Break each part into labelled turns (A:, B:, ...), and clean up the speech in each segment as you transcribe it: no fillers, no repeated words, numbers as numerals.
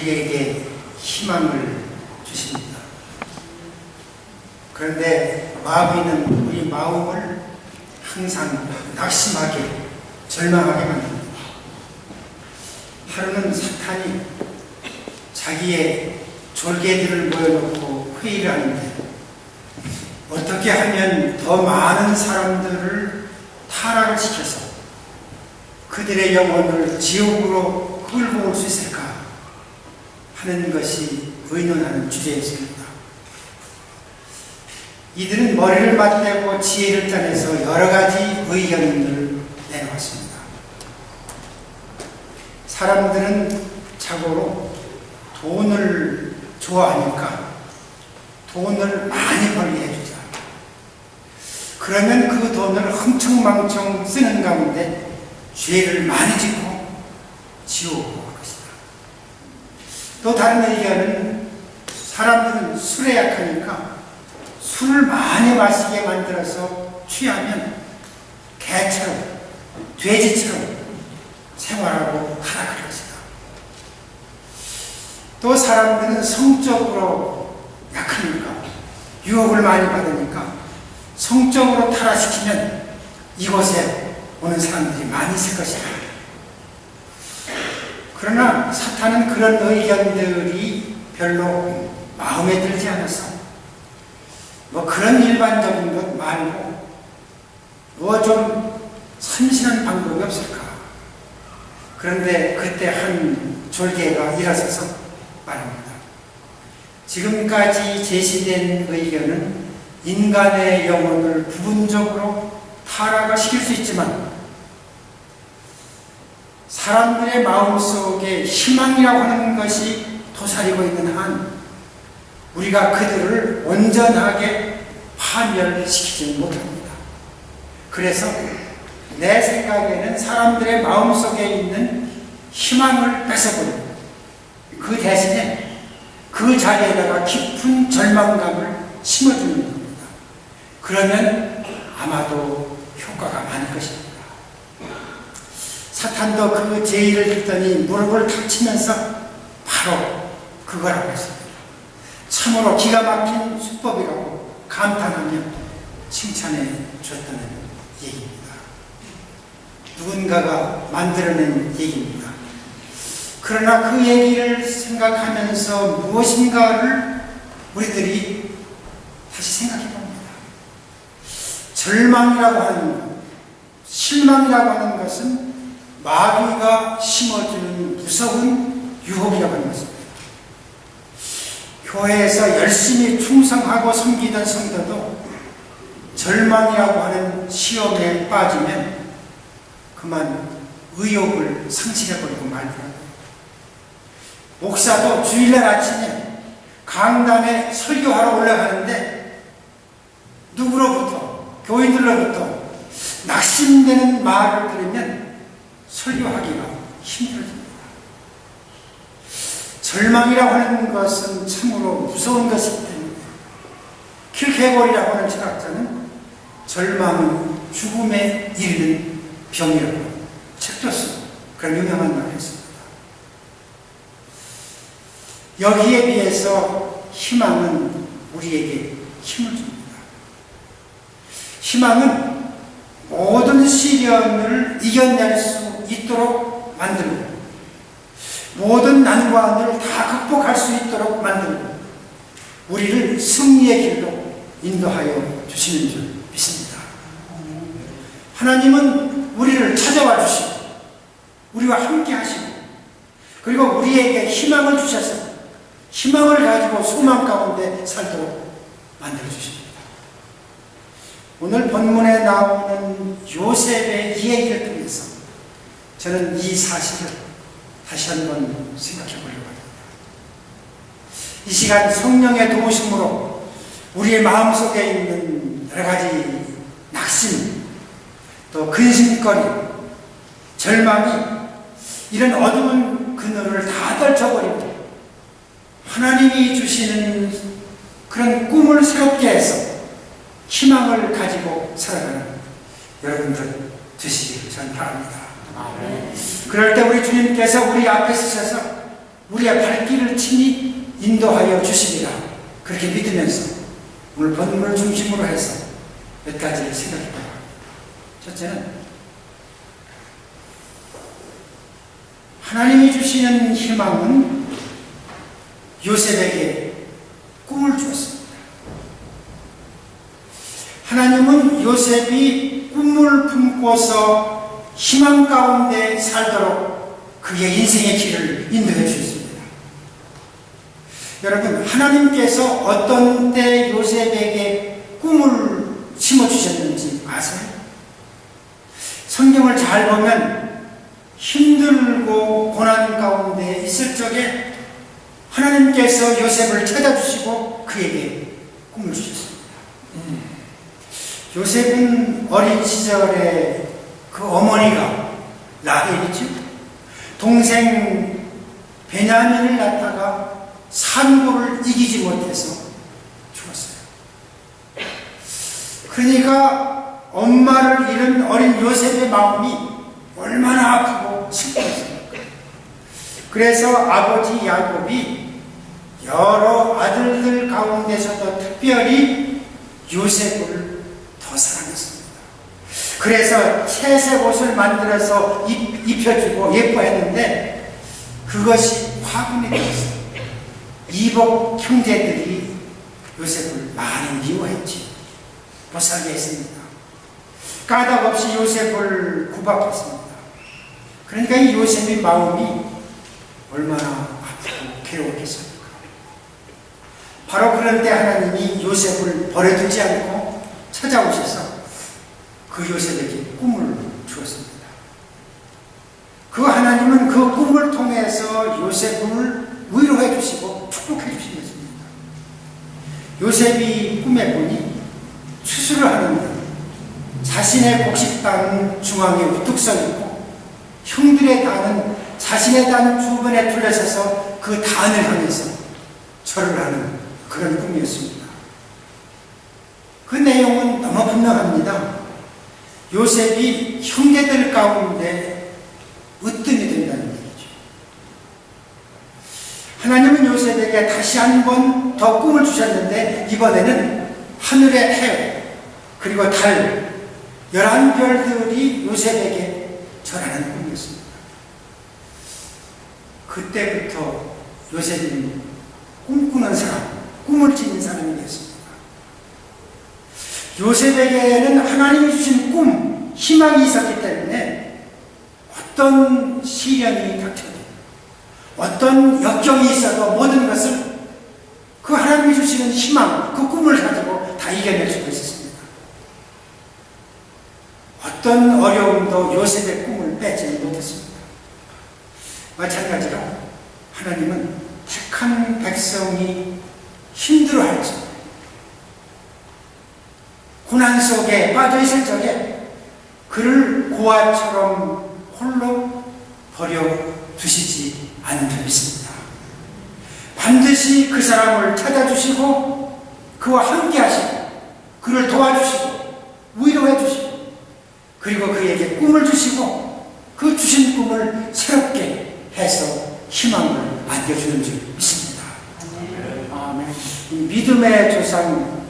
A: 우리에게 희망을 주십니다. 그런데 마귀는 우리 마음을 항상 낙심하게, 절망하게 만듭니다. 하루는 사탄이 자기의 졸개들을 모여놓고 회의를 하는데 어떻게 하면 더 많은 사람들을 타락을 시켜서 그들의 영혼을 지옥으로 끌고 올 수 있을까 하는 것이 의논하는 주제였습니다. 이들은 머리를 맞대고 지혜를 짜내서 여러 가지 의견을 내놓았습니다. 사람들은 자고로 돈을 좋아하니까 돈을 많이 벌게 해주자. 그러면 그 돈을 흥청망청 쓰는 가운데 죄를 많이 짓고 지옥으로 갈 것이다. 또 다른 의견은 사람들은 술에 약하니까 술을 많이 마시게 만들어서 취하면 개처럼, 돼지처럼 생활하고 타락할 것이다. 또 사람들은 성적으로 약하니까, 유혹을 많이 받으니까 성적으로 타락시키면 이곳에 오는 사람들이 많이 있을 것이다. 그러나 사탄은 그런 의견들이 별로 마음에 들지 않아서 그런 일반적인 것 말고 좀 참신한 방법이 없을까? 그런데 그때 한 졸개가 일어서서 말합니다. 지금까지 제시된 의견은 인간의 영혼을 부분적으로 타락을 시킬 수 있지만 사람들의 마음속에 희망이라고 하는 것이 도사리고 있는 한 우리가 그들을 온전하게 파멸시키지 못합니다. 그래서 내 생각에는 사람들의 마음속에 있는 희망을 뺏어버리고 그 대신에 그 자리에다가 깊은 절망감을 심어주는 겁니다. 그러면 아마도 효과가 많을 것입니다. 사탄도 그 제의를 듣더니 무릎을 탁 치면서 바로 그거라고 했습니다. 참으로 기가 막힌 수법이라고 감탄하며 칭찬해 줬다는 얘기입니다. 누군가가 만들어낸 얘기입니다. 그러나 그 얘기를 생각하면서 무엇인가를 우리들이 다시 생각해 봅니다. 절망이라고 하는 것, 실망이라고 하는 것은 마귀가 심어주는 무서운 유혹이라고 하는 것입니다. 교회에서 열심히 충성하고 섬기던 성도도 절망이라고 하는 시험에 빠지면 그만 의욕을 상실해버리고 말더라고요. 목사도 주일날 아침에 강단에 설교하러 올라가는데 누구로부터, 교인들로부터 낙심되는 말을 들으면 설교하기가 힘들어집니다. 절망이라고 하는 것은 참으로 무서운 것이기 때문에 킬케골이라고 하는 철학자는 절망은 죽음에 이르는 병이라고 책도 쓰고 그런 유명한 말을 했습니다. 여기에 비해서 희망은 우리에게 힘을 줍니다. 희망은 모든 시련을 이겨낼 수 있도록 만들고 모든 난관을 다 극복할 수 있도록 만들고 우리를 승리의 길로 인도하여 주시는 줄 믿습니다. 하나님은 우리를 찾아와 주시고 우리와 함께 하시고 그리고 우리에게 희망을 주셔서 희망을 가지고 소망 가운데 살도록 만들어주십니다. 오늘 본문에 나오는 요셉의 이야기를 통해서 저는 이 사실을 다시 한번 생각해 보려고 합니다. 이 시간 성령의 도우심으로 우리의 마음속에 있는 여러 가지 낙심, 또 근심거리, 절망이 이런 어두운 그늘을 다 떨쳐버리고 하나님이 주시는 그런 꿈을 새롭게 해서 희망을 가지고 살아가는 여러분들 되시기를 전 바랍니다. 그럴 때 우리 주님께서 우리 앞에 서셔서 우리의 발길을 친히 인도하여 주시리라. 그렇게 믿으면서 오늘 본문을 중심으로 해서 몇 가지를 생각해 봐요. 첫째는 하나님이 주시는 희망은 요셉에게 꿈을 주었습니다. 하나님은 요셉이 꿈을 품고서 희망 가운데 살도록 그의 인생의 길을 인도해 주셨습니다. 여러분, 하나님께서 어떤 때 요셉에게 꿈을 심어주셨는지 아세요? 성경을 잘 보면 힘들고 고난 가운데 있을 적에 하나님께서 요셉을 찾아주시고 그에게 꿈을 주셨습니다. 요셉은 어린 시절에 그 어머니가 라헬이죠. 동생 베냐민을 낳다가 산고를 이기지 못해서 죽었어요. 그러니까 엄마를 잃은 어린 요셉의 마음이 얼마나 아프고 슬펐습니까? 그래서 아버지 야곱이 여러 아들들 가운데서도 특별히 요셉을 더 사랑했습니다. 그래서 채색 옷을 만들어서 입혀주고 예뻐했는데 그것이 화분이 되었어요. 이복 형제들이 요셉을 많이 미워했지, 못살게 했습니다. 까닭없이 요셉을 구박했습니다. 그러니까 이 요셉의 마음이 얼마나 아프고 괴로웠겠습니까? 바로 그런 때 하나님이 요셉을 버려두지 않고 찾아오셔서 그 요셉에게 꿈을 주었습니다. 그 하나님은 그 꿈을 통해서 요셉을 위로해 주시고 축복해 주신 것입니다. 요셉이 꿈에 보니 추수를 하는데 자신의 곡식단 중앙에 우뚝 서 있고 형들의 단은 자신의 단 주변에 둘러서서 그 단을 향해서 절을 하는 그런 꿈이었습니다. 그 내용은 너무 분명합니다. 요셉이 형제들 가운데 으뜸이 된다는 얘기죠. 하나님은 요셉에게 다시 한 번 더 꿈을 주셨는데 이번에는 하늘의 해 그리고 달 11별들이 요셉에게 절하는 꿈이었습니다. 그때부터 요셉은 꿈꾸는 사람, 꿈을 지닌 사람이 되었습니다. 요셉에게는 하나님이 주신 꿈, 희망이 있었기 때문에 어떤 시련이 닥쳐도 어떤 역경이 있어도 모든 것을 그 하나님이 주시는 희망, 그 꿈을 가지고 다 이겨낼 수가 있었습니다. 어떤 어려움도 요셉의 꿈을 빼지 못했습니다. 마찬가지로 하나님은 택한 백성이 힘들어할지 고난 속에 빠져있을 적에 그를 고아처럼 홀로 버려두시지 않는 줄 믿습니다. 반드시 그 사람을 찾아주시고 그와 함께 하시고 그를 도와주시고 위로해 주시고 그리고 그에게 꿈을 주시고 그 주신 꿈을 새롭게 해서 희망을 안겨주는 줄 믿습니다. 아멘. 이 믿음의 조상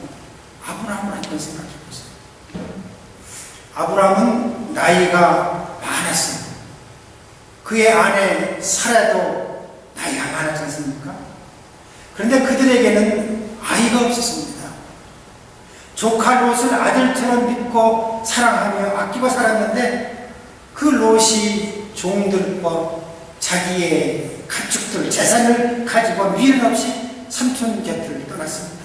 A: 아브라함을 한번 생각해 보세요. 아브라함은 나이가 많았어요. 그의 아내 사라도 나이가 많았지 않습니까? 그런데 그들에게는 아이가 없었습니다. 조카 롯을 아들처럼 믿고 사랑하며 아끼고 살았는데 그 롯이 종들과 자기의 가축들, 재산을 가지고 미련 없이 삼촌 곁을 떠났습니다.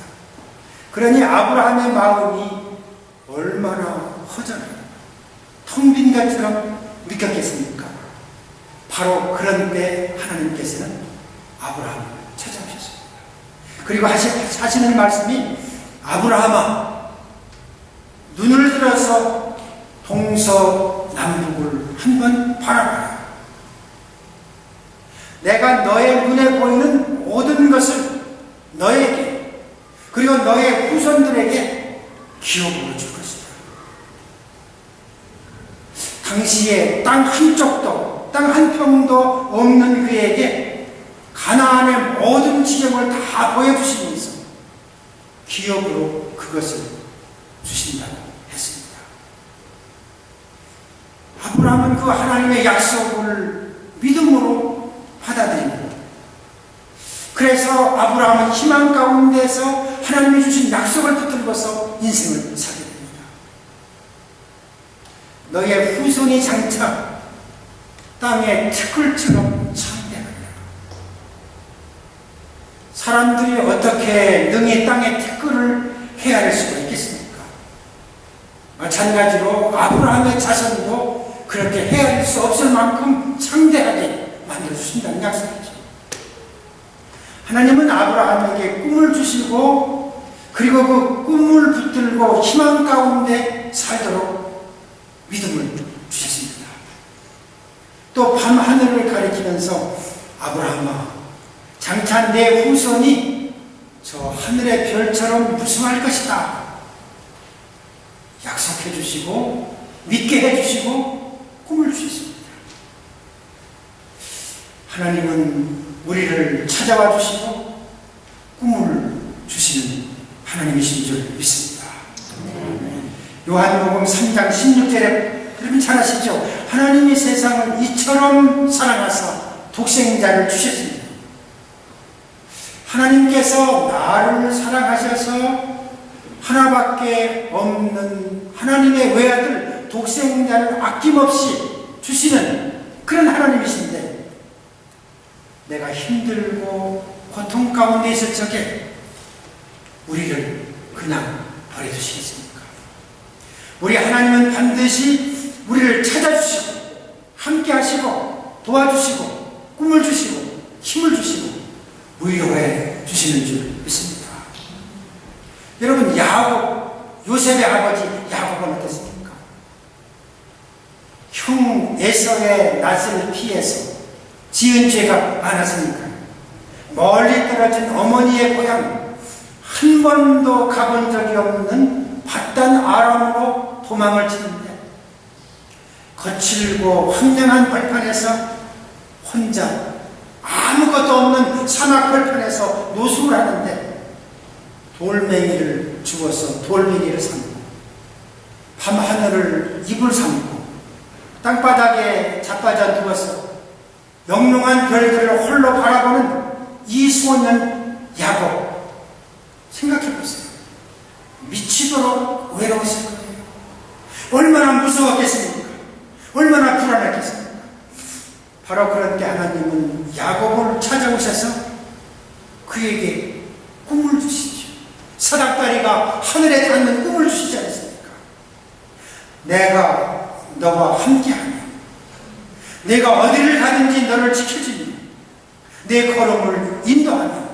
A: 그러니 아브라함의 마음이 얼마나 허전하고 텅 빈 것처럼 느꼈겠습니까? 바로 그런 때 하나님께서는 아브라함을 찾아오셨습니다. 그리고 하시는 말씀이 아브라함아 눈을 들어서 동서남북을 한번 바라봐라. 내가 너의 눈에 보이는 모든 것을 너에게 그리고 너의 후손들에게 기업으로 줄 것이다. 당시에 땅 한 쪽도 땅 한 평도 없는 그에게 가나안의 모든 지경을 다 보여주시면서 기업으로 그것을 주신다고 했습니다. 아브라함은 그 하나님의 약속을 믿음으로 받아들입니다. 그래서 아브라함은 희망 가운데서 하나님이 주신 약속을 붙들고서 인생을 살게 됩니다. 너의 후손이 장차 땅의 티끌처럼 창대하리라. 사람들이 어떻게 능히 땅의 티끌을 헤아릴 수가 있겠습니까? 마찬가지로 아브라함의 자손도 그렇게 헤아릴 수 없을 만큼 창대하게 만들어주신다는 약속이죠. 하나님은 아브라함에게 꿈을 주시고 그리고 그 꿈을 붙들고 희망 가운데 살도록 믿음을 주셨습니다. 또 밤하늘을 가리키면서 아브라함아, 장차 내 후손이 저 하늘의 별처럼 무성할 것이다 약속해 주시고 믿게 해 주시고 꿈을 주셨습니다. 하나님은 우리를 찾아와 주시고 꿈을 주시는 하나님이신 줄 믿습니다. 요한복음 3장 16절에 여러분 잘 아시죠? 하나님이 세상을 이처럼 사랑하사 독생자를 주셨습니다. 하나님께서 나를 사랑하셔서 하나밖에 없는 하나님의 외아들 독생자를 아낌없이 주시는 그런 하나님이신데, 내가 힘들고 고통 가운데 있을 적에 우리를 그냥 버려두시겠습니까? 우리 하나님은 반드시 우리를 찾아주시고 함께 하시고 도와주시고 꿈을 주시고 힘을 주시고 위로해 주시는 줄 믿습니다. 여러분, 야곱, 요셉의 아버지 야곱은 어떻습니까? 형 에서의 낯을 피해서 지은 죄가 많았으니까 멀리 떨어진 어머니의 고향, 한 번도 가본 적이 없는 바단 아람으로 도망을 치는데 거칠고 황량한 벌판에서 혼자 아무것도 없는 사막 벌판에서 노숙을 하는데 돌멩이를 주워서 돌멩이를 삼고 밤하늘을 이불 삼고 땅바닥에 자빠져 누워서 영롱한 별들을 홀로 바라보는 이 소년 야곱, 생각해보세요. 미치도록 외로웠을 거예요. 얼마나 무서웠겠습니까? 얼마나 불안했겠습니까? 바로 그런 때 하나님은 야곱을 찾아오셔서 그에게 꿈을 주시죠. 사닥다리가 하늘에 닿는 꿈을 주시지 않습니까? 내가 너와 함께하며 내가 어디를 가든지 너를 지켜주니 내 걸음을 인도하며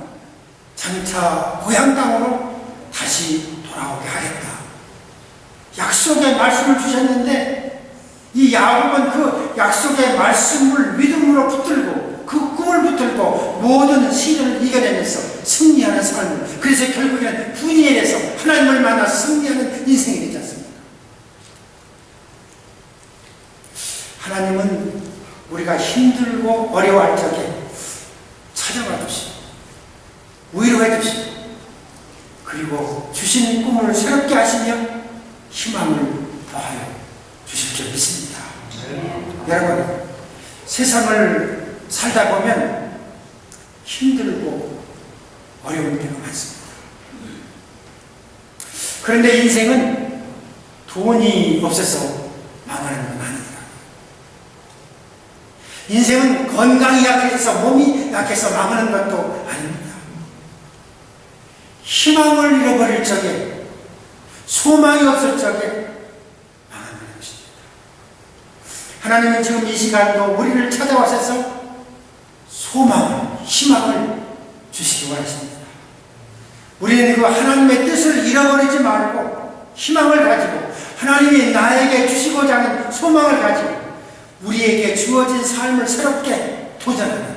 A: 장차 고향 땅으로 다시 돌아오게 하겠다. 약속의 말씀을 주셨는데 이 야곱은 그 약속의 말씀을 믿음으로 붙들고 그 꿈을 붙들고 모든 시련을 이겨내면서 승리하는 삶을, 그래서 결국에는 분이엘에서 하나님을 만나 승리하는 인생이 되지 않습니까? 하나님은 우리가 힘들고 어려워할 적에 찾아와 주시고 위로해 주시고 그리고 주신 꿈을 새롭게 하시며 희망을 더하여 주실 줄 믿습니다. 여러분, 세상을 살다 보면 힘들고 어려운 때가 많습니다. 그런데 인생은 돈이 없어서 망하는 건 아닙니다. 인생은 건강이 약해서, 몸이 약해서 망하는 것도 아닙니다. 희망을 잃어버릴 적에, 소망이 없을 적에 망하는 것입니다. 하나님은 지금 이 시간도 우리를 찾아와셔서 소망을, 희망을 주시기 원하십니다. 우리는 그 하나님의 뜻을 잃어버리지 말고 희망을 가지고 하나님이 나에게 주시고자 하는 소망을 가지고 우리에게 주어진 삶을 새롭게 도전하는,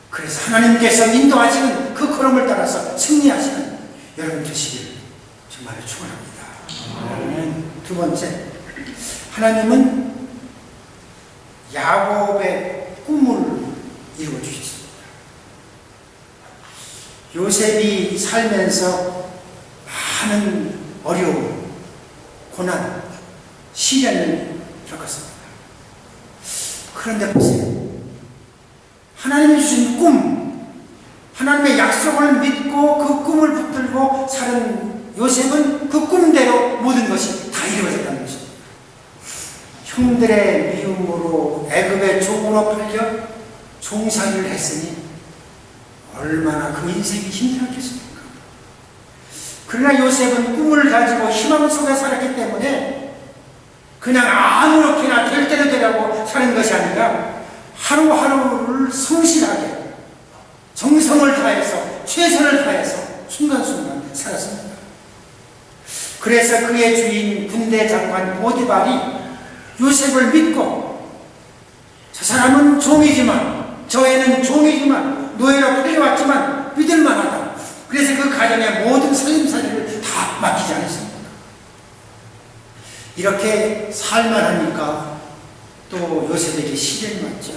A: 그래서 하나님께서 인도하시는 그 걸음을 따라서 승리하시는 여러분 되시길 정말 축원합니다. 두 번째, 하나님은 야곱의 꿈을 이루어 주셨습니다. 요셉이 살면서 많은 어려움, 고난, 시련을 겪었습니다. 그런데 보세요. 하나님이 주신 꿈, 하나님의 약속을 믿고 그 꿈을 붙들고 사는 요셉은 그 꿈대로 모든 것이 다 이루어졌다는 것입니다. 형들의 미움으로 애굽의 종으로 팔려 종살이를 했으니 얼마나 그 인생이 힘들었겠습니까? 그러나 요셉은 꿈을 가지고 희망 속에 살았기 때문에 그냥 아무렇게나 될 대로 되라고 사는 것이 아니라 하루하루를 성실하게 정성을 다해서 최선을 다해서 순간순간 살았습니다. 그래서 그의 주인 군대 장관 보디발이 요셉을 믿고 저 사람은 종이지만 저 애는 종이지만 노예로 풀려왔지만 믿을만하다. 그래서 그 가정의 모든 살림살이를 다 맡기지 않았습니다. 이렇게 살만하니까 또 요셉에게 시련이 왔죠.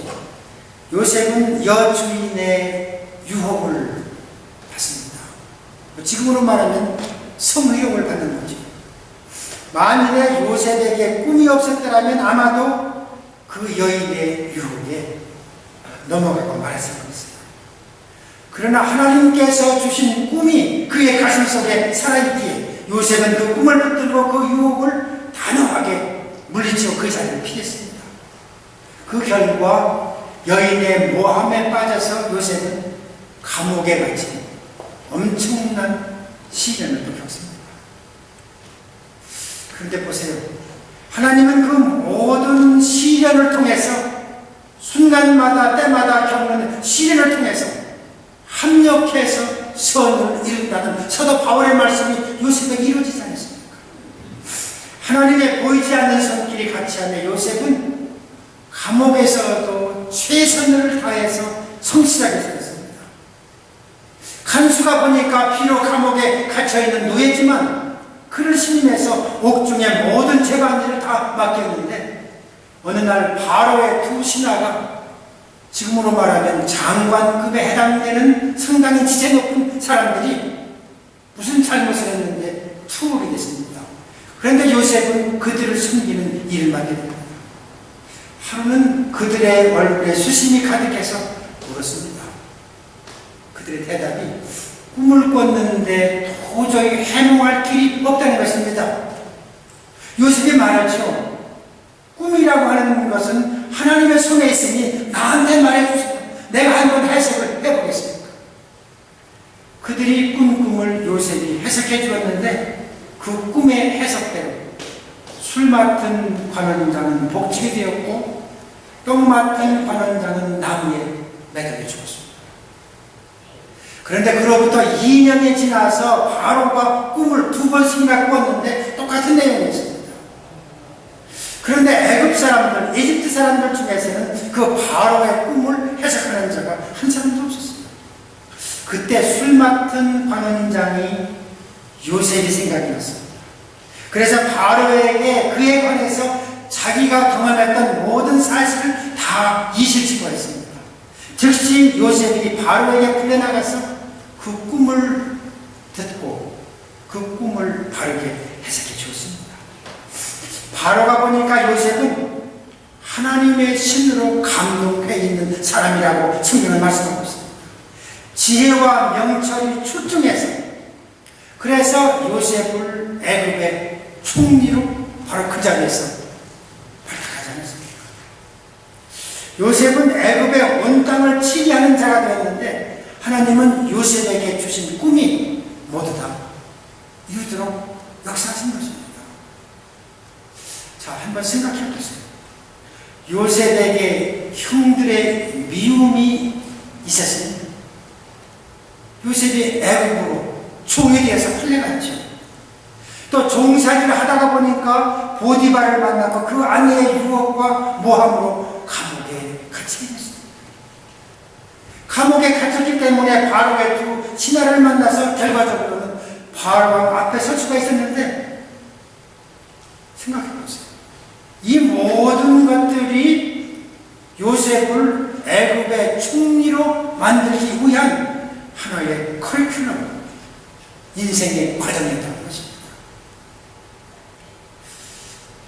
A: 요셉은 여주인의 유혹을 받습니다. 지금으로 말하면 성희롱을 받는 거죠. 만일에 요셉에게 꿈이 없었더라면 아마도 그 여인의 유혹에 넘어가고 말았을 것입니다. 그러나 하나님께서 주신 꿈이 그의 가슴 속에 살아있기에 요셉은 그 꿈을 붙들고 그 유혹을 단호하게 물리치고 그 자리를 피했습니다. 그 결과 여인의 모함에 빠져서 요셉은 감옥에 갇힌 엄청난 시련을 또 겪습니다. 그런데 보세요. 하나님은 그 모든 시련을 통해서 순간마다 때마다 겪는 시련을 통해서 합력해서 선을 이룬다는 사도 바울의 말씀이 요셉에게 이루어지지 않았습니까? 하나님의 보이지 않는 손길이 같이 하며 요셉은 감옥에서도 최선을 다해서 성실하게 살았습니다. 간수가 보니까 비록 감옥에 갇혀있는 노예지만 그를 신임해서 옥중의 모든 재반일을 다 맡겼는데 어느 날 바로의 두 신하가 지금으로 말하면 장관급에 해당되는 상당히 지체 높은 사람들이 무슨 잘못을 했는데 투옥이 됐습니다. 그런데 요셉은 그들을 숨기는 일을 맡게 됩니다. 하루는 그들의 얼굴에 수심이 가득해서 울었습니다. 그들의 대답이 꿈을 꿨는데 도저히 해몽할 길이 없다는 것입니다. 요셉이 말하죠. 꿈이라고 하는 것은 하나님의 손에 있으니 나한테 말해주세요. 내가 한번 해석을 해보겠습니다. 그들이 꾼 꿈을 요셉이 해석해 주었는데 그 꿈의 해석대로 술 맡은 관원장은 복직이 되었고 똥 맡은 관원장은 나무에 매달려 죽었습니다. 그런데 그로부터 2년이 지나서 바로가 꿈을 2번씩이나 꾸었는데 똑같은 내용이었습니다. 그런데 애굽 사람들, 이집트 사람들 중에서는 그 바로의 꿈을 해석하는 자가 한 사람도 없었습니다. 그때 술 맡은 관원장이 요셉이 생각이 났습니다. 그래서 바로에게 그에 관해서 자기가 경험했던 모든 사실을 다 이실직고했습니다. 즉시 요셉이 바로에게 풀려나가서 그 꿈을 듣고 그 꿈을 바르게 해석해 주었습니다. 바로가 보니까 요셉은 하나님의 신으로 감동해 있는 사람이라고 성경은 말씀하고 있습니다. 지혜와 명철이 출중해서 그래서 요셉을 애굽의 총리로 바로 그 자리에서 발탁하지 않았습니까? 요셉은 애굽의 온 땅을 치리하는 자가 되었는데 하나님은 요셉에게 주신 꿈이 모두 다 이루도록 역사하신 것입니다. 자, 한번 생각해 보세요. 요셉에게 형들의 미움이 있었습니다. 요셉이 애굽으로 종이 되어서 팔려갔죠. 또 종살이를 하다가 보니까 보디발을 만나고 그 아내의 유혹과 모함으로 감옥에 갇히게 됐습니다. 감옥에 갇혔기 때문에 바로의 두 신하를 만나서 결과적으로는 바로 앞에 설 수가 있었는데 생각해 보세요. 이 모든 것들이 요셉을 애굽의 총리로 만들기 위한 하나의 커리큘럼, 인생의 과정이었다는 것입니다.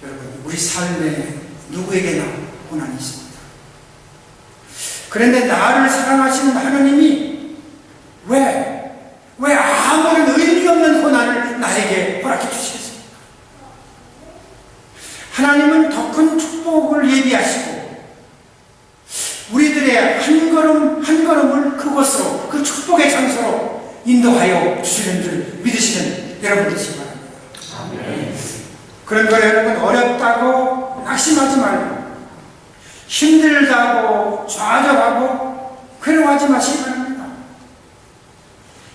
A: 여러분, 우리 삶에 누구에게나 고난이 있습니다. 그런데 나를 사랑하시는 하나님이 왜 아무런 의미 없는 고난을 나에게 허락해 주시겠습니까? 하나님은 더 큰 축복을 예비하시고 우리들의 한 걸음 한 걸음을 그곳으로, 그 축복의 장소로 인도하여 주시는 줄 믿으시는 여러분 되시기 바랍니다. 아멘. 그런 걸 여러분, 어렵다고 낙심하지 말고, 힘들다고 좌절하고 괴로워하지 마시기 바랍니다.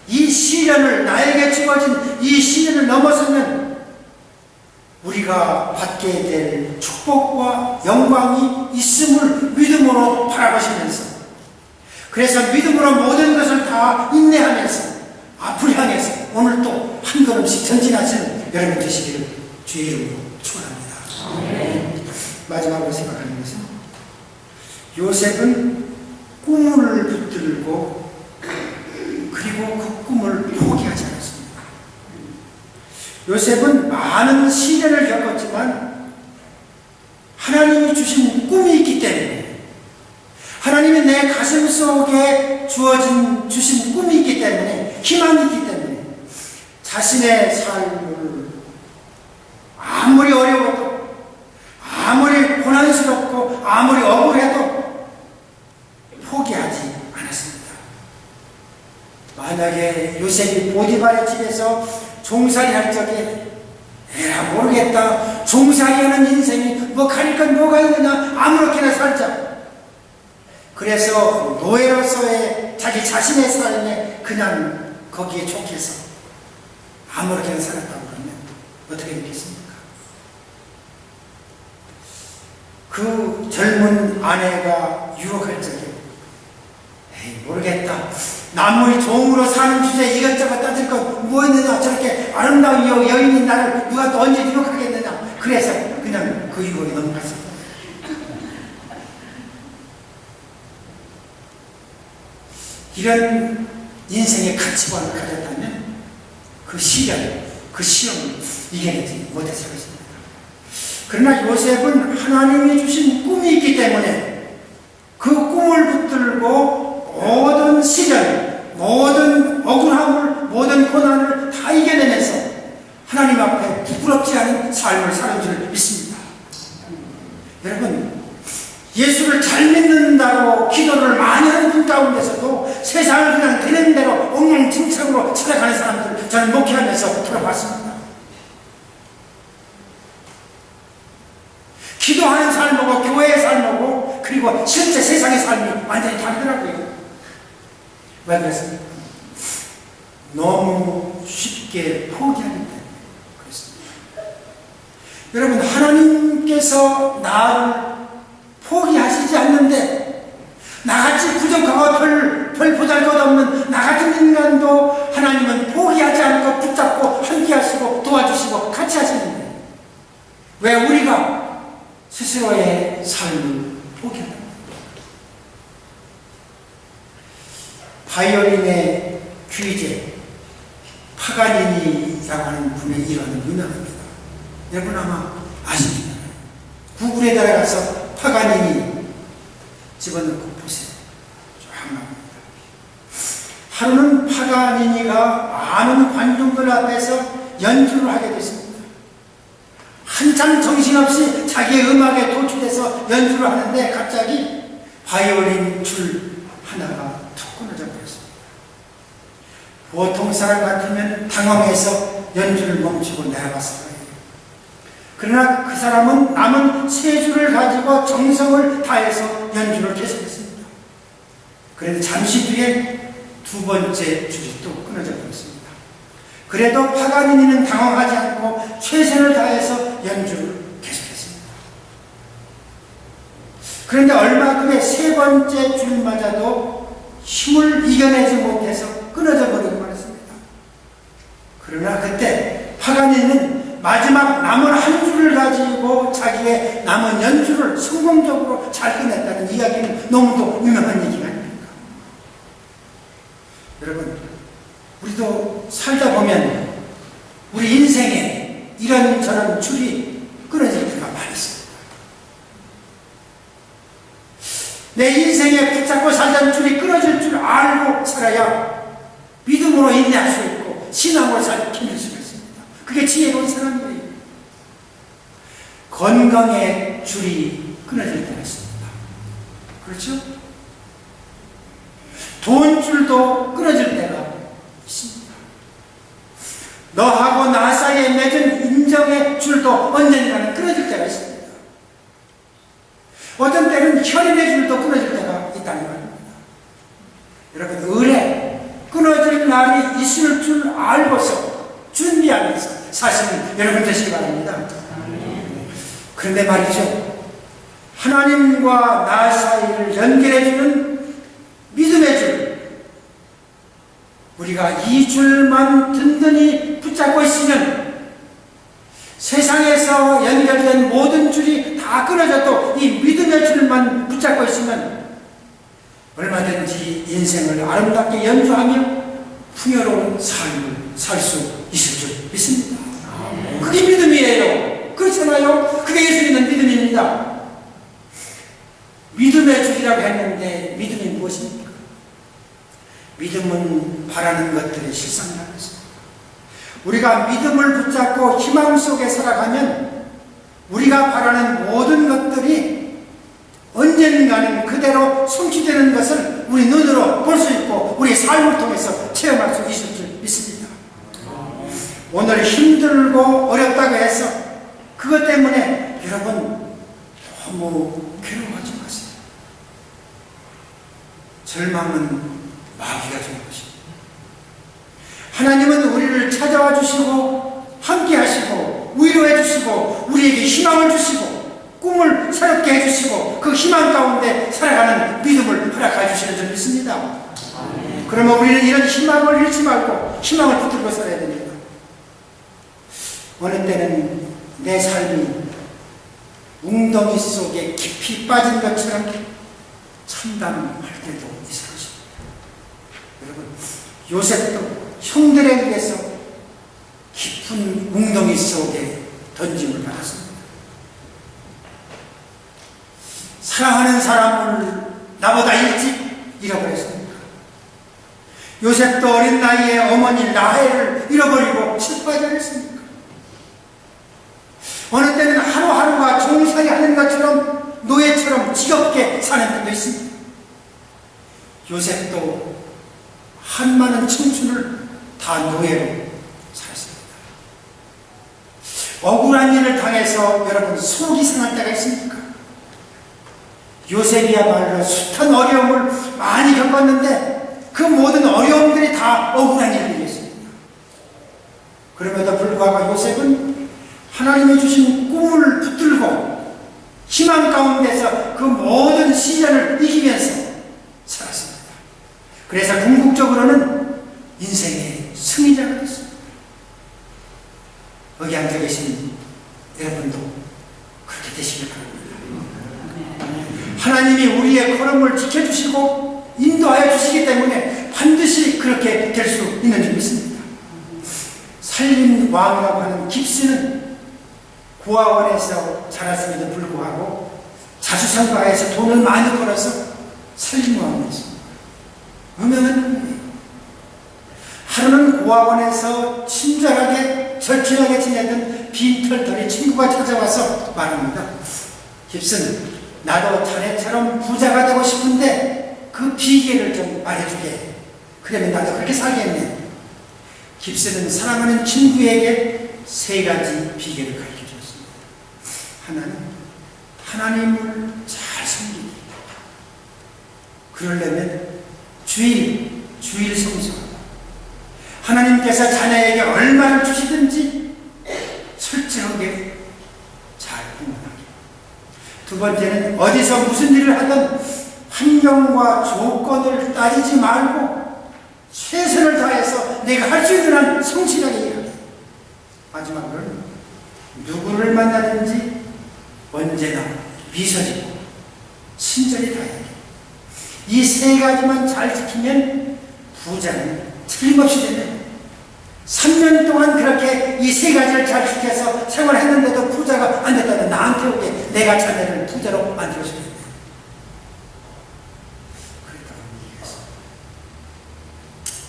A: 이 시련을, 나에게 주어진 이 시련을 넘어서면 우리가 받게 될 축복과 영광이 있음을 믿음으로 바라보시면서, 그래서 믿음으로 모든 것을 다 인내하면서 앞을 향해서 오늘 또 한 걸음씩 전진하시는 여러분 되시기를 주의 이름으로 축원합니다. 마지막으로 생각하는 것은, 요셉은 꿈을 붙들고 그리고 그 꿈을 포기하지 않았습니다. 요셉은 많은 시련을 겪었지만 하나님이 주신 꿈이 있기 때문에, 하나님이 내 가슴 속에 주신 꿈이 있기 때문에, 희망이 있기 때문에 자신의 삶을 아무리 어려워도, 아무리 고난스럽고, 아무리 억울해도 포기하지 않았습니다. 만약에 요셉이 보디발의 집에서 종살이 할 적에 에라 모르겠다, 종살이하는 인생이 뭐 가릴 건 뭐가 있느냐, 아무렇게나 살자, 그래서 노예로서의 자기 자신의 삶에 그냥 거기에 촉해서 아무렇게나 살았다고 그러면 어떻게 되겠습니까? 그 젊은 아내가 유혹할 적에 에이 모르겠다, 남의 종으로 사는 주제에 이것저것 따질 것 뭐 있느냐, 저렇게 아름다운 여인인 나를 누가 또 언제 유혹하겠느냐, 그래서 그냥 그 유혹에 넘어갔습니다. 이런 인생의 가치관을 가졌다면 그 시련, 그 시험을 이겨내지 못했을 것입니다. 그러나 요셉은 하나님이 주신 꿈이 있기 때문에 그 꿈을 붙들고 모든 시련, 모든 억울함을, 모든 고난을 다 이겨내면서 하나님 앞에 부끄럽지 않은 삶을 사는 줄 믿습니다. 여러분, 예수를 잘 믿는다고 기도를 많이 하는 분 가운데서도 세상을 그냥 되는 대로 엉망진창으로 살아가는 사람들 저는 목회하면서 들어봤습니다. 기도하는 삶하고 교회의 삶하고 그리고 실제 세상의 삶이 완전히 다르더라고요. 왜 그랬습니까? 너무 쉽게 포기하기 때문에 그렇습니다. 여러분, 하나님께서 나를 포기하시지 않는데, 나같이 부족하고 별 보잘것없는 나같은 인간도 하나님은 포기하지 않고 붙잡고 함께 하시고 도와주시고 같이 하시는데, 왜 우리가 스스로의 삶을 포기합니까? 바이올린의 귀재 파가니니라고 하는 분의 일화는 유명합니다. 여러분 아마 아십니다. 구글에 들어가서 파가니니 집어넣고 보세요. 조용합니다. 하루는 파가니니가 많은 관중들 앞에서 연주를 하게 됐습니다. 한참 정신없이 자기의 음악에 도취돼서 연주를 하는데 갑자기 바이올린 줄 하나가 툭 끊어져 버렸습니다. 보통 사람 같으면 당황해서 연주를 멈추고 내려갔을 거예요. 그러나 그 사람은 남은 세 줄을 가지고 정성을 다해서 연주를 계속했습니다. 그런데 잠시 뒤에 두 번째 줄이 또 끊어져 버렸습니다. 그래도 파가니니는 당황하지 않고 최선을 다해서 연주를 계속했습니다. 그런데 얼마 후에 세 번째 줄마저도 힘을 이겨내지 못해서 끊어져 버리고 말았습니다. 그러나 그때 파가니니는 마지막 남은 한 줄을 가지고 그리고 자기의 남은 연주를 성공적으로 잘 끝냈다는 이야기는 너무도 유명한 얘기가 아닙니까? 여러분, 우리도 살다 보면 우리 인생에 이런저런 줄이 끊어질 때가 많이 있습니다. 내 인생에 붙잡고 살던 줄이 끊어질 줄 알고 살아야 믿음으로 인내할 수 있고 신앙으로 잘 견딜 수가 있습니다. 그게 지혜로운 사람이에요. 건강의 줄이 끊어질 때가 있습니다. 그렇죠? 돈줄도 끊어질 때가 있습니다. 너하고 나 사이에 맺은 인정의 줄도 언젠가는 끊어질 때가 있습니다. 어떤 때는 혈연의 줄도 끊어질 때가 있다는 말입니다. 여러분, 을에 끊어질 날이 있을 줄 알고서 준비하면서 사시는 여러분 되시기 바랍니다. 그런데 말이죠, 하나님과 나 사이를 연결해주는 믿음의 줄, 우리가 이 줄만 든든히 붙잡고 있으면 세상에서 연결된 모든 줄이 다 끊어져도 이 믿음의 줄만 붙잡고 있으면 얼마든지 인생을 아름답게 연주하며 풍요로운 삶을 살 수 있을 줄 믿습니다. 그게 믿음이에요. 그렇잖아요. 그게 예수 믿는 믿음입니다. 믿음의 줄이라고 했는데 믿음이 무엇입니까? 믿음은 바라는 것들의 실상이라고 했습니다. 우리가 믿음을 붙잡고 희망 속에 살아가면 우리가 바라는 모든 것들이 언젠가는 그대로 성취되는 것을 우리 눈으로 볼 수 있고 우리 삶을 통해서 체험할 수 있을 줄 믿습니다. 오늘 힘들고 어렵다고 해서 그것 때문에 여러분 너무 괴로워하지 마세요. 절망은 마귀가 주는 것입니다. 하나님은 우리를 찾아와 주시고 함께 하시고 위로해 주시고 우리에게 희망을 주시고 꿈을 새롭게 해주시고 그 희망 가운데 살아가는 믿음을 허락해 주시는 줄 믿습니다. 그러면 우리는 이런 희망을 잃지 말고 희망을 붙들고 살아야 됩니다. 어느 때는 내 삶이 웅덩이 속에 깊이 빠진 것처럼 참담할 때도 있을 것입니다. 여러분, 요셉도 형들에 의해서 깊은 웅덩이 속에 던짐을 받았습니다. 사랑하는 사람을 나보다 일찍 잃어버렸습니까? 요셉도 어린 나이에 어머니 라헬을 잃어버리고 슬퍼하지 않았습니까? 어느 때는 하루하루가 종살이 하는 것처럼 노예처럼 지겹게 사는 때도 있습니다. 요셉도 한많은 청춘을 다 노예로 살았습니다. 억울한 일을 당해서 여러분 속이 상할 때가 있습니까? 요셉이야말로 숱한 어려움을 많이 겪었는데 그 모든 어려움들이 다 억울한 일들이었습니다. 그럼에도 불구하고 요셉은 하나님이 주신 꿈을 붙들고 희망 가운데서 그 모든 시련을 이기면서 살았습니다. 그래서 궁극적으로는 인생의 승리자가 됐습니다. 여기 앉아 계신 여러분도 그렇게 되시길 바랍니다. 하나님이 우리의 걸음을 지켜주시고 인도하여 주시기 때문에 반드시 그렇게 될 수 있는 줄 믿습니다. 살림왕이라고 하는 깁스는 고아원에서 자랐음에도 불구하고 자수성가해서 돈을 많이 벌어서 살림왕이었습니다. 유명한 분이에요. 하루는 고아원에서 친절하게 절친하게 지내던 빈털털이 친구가 찾아와서 말합니다. 깁스는 나도 자네처럼 부자가 되고 싶은데 그 비결을 좀 말해주게. 그러면 나도 그렇게 살겠네. 깁스는 사랑하는 친구에게 세 가지 비결을 가르쳐주었습니다. 하나는 하나님을 잘 섬기기. 그러려면 주일 성수하고 하나님께서 자녀에게 얼마를 주시든지 철저하게 잘 행하기. 두 번째는 어디서 무슨 일을 하든 환경과 조건을 따지지 말고 최선을 다해서 내가 할 수 있는 한 성실하게 일하기. 마지막으로는 누구를 만나든지 언제나 미소지고 친절히 다해요. 이 세 가지만 잘 지키면 부자는 틀림없이 됩니다. 3년 동안 그렇게 이 세 가지를 잘 지켜서 생활했는데도 부자가 안 됐다면 나한테 오게 내가 자네를 부자로 만들어줘야 돼요.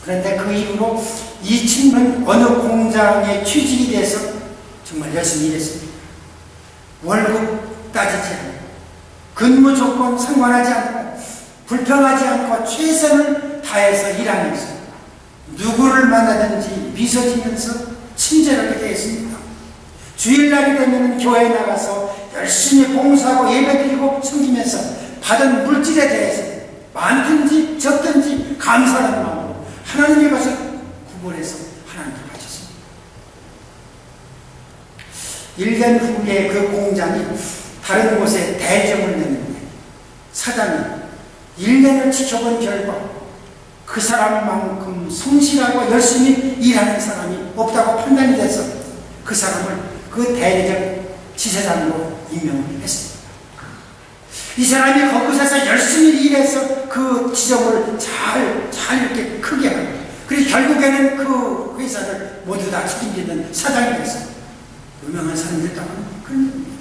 A: 그런데 그 이후로 이 친구는 어느 공장에 취직이 돼서 정말 열심히 일했습니다. 월급 따지지 않고 근무 조건 상관하지 않고 불평하지 않고 최선을 다해서 일하면서 누구를 만나든지 미소 지면서 친절하게 대했습니다. 주일날이 되면 교회에 나가서 열심히 봉사하고 예배드리고 섬기면서 받은 물질에 대해서 많든지 적든지 감사하는 마음으로 하나님의 것을 구분해서 하나님께 바쳤습니다. 1년 후에 그 공장이 다른 곳에 대점을 냈는데 사장이 1년을 지켜본 결과 그 사람만큼 성실하고 열심히 일하는 사람이 없다고 판단이 돼서 그 사람을 그 대리점 지사장으로 임명을 했습니다. 이 사람이 거기서 열심히 일해서 그 지점을 잘 이렇게 크게 하고 그리고 결국에는 그 회사를 모두 다 책임지는 사장이 됐어요. 유명한 사람이 됐다고 하는 그런 겁니다.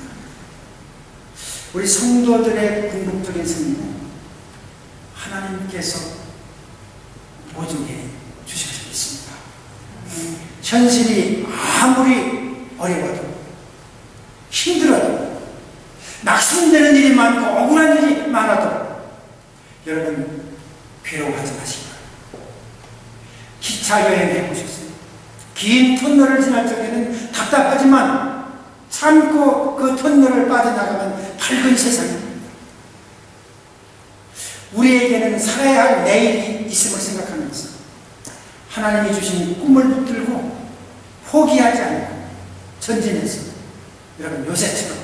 A: 우리 성도들의 궁극적인 승리는 하나님께서 보증해 주시고 있습니다. 현실이 아무리 어려워도 힘들어도 낙심되는 일이 많고 억울한 일이 많아도 여러분 괴로워하지 마시고 기차 여행해 보셨어요? 긴 터널을 지날 적에는 답답하지만 참고 그 터널을 빠져나가면 밝은 세상입니다. 우리에게는 살아야 할 내일이 있음을 생각하면서 하나님이 주신 꿈을 붙들고 포기하지 않고 전진해서 여러분 요새처럼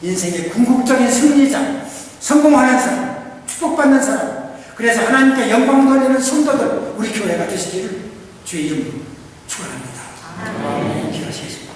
A: 인생의 궁극적인 승리자, 성공하는 사람, 축복받는 사람, 그래서 하나님께 영광 돌리는 성도들 우리 교회가 되시기를 주의 이름으로 축원합니다. 기도하시겠습니다.